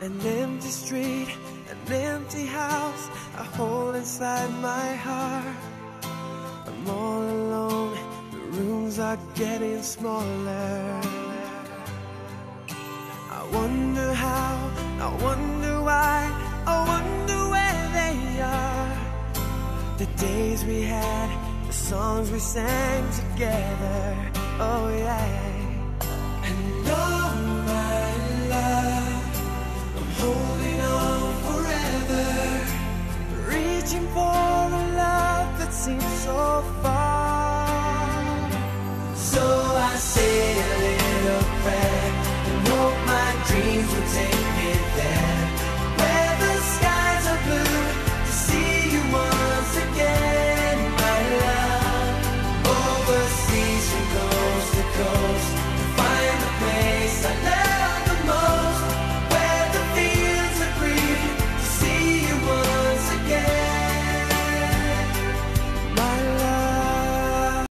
An empty street, an empty house, a hole inside my heart. I'm all alone, the rooms are getting smaller. I wonder how, I wonder why, I wonder where they are. The days we had, the songs we sang together, oh yeah. And oh my love, I'm holding on forever, reaching for a love that seems so far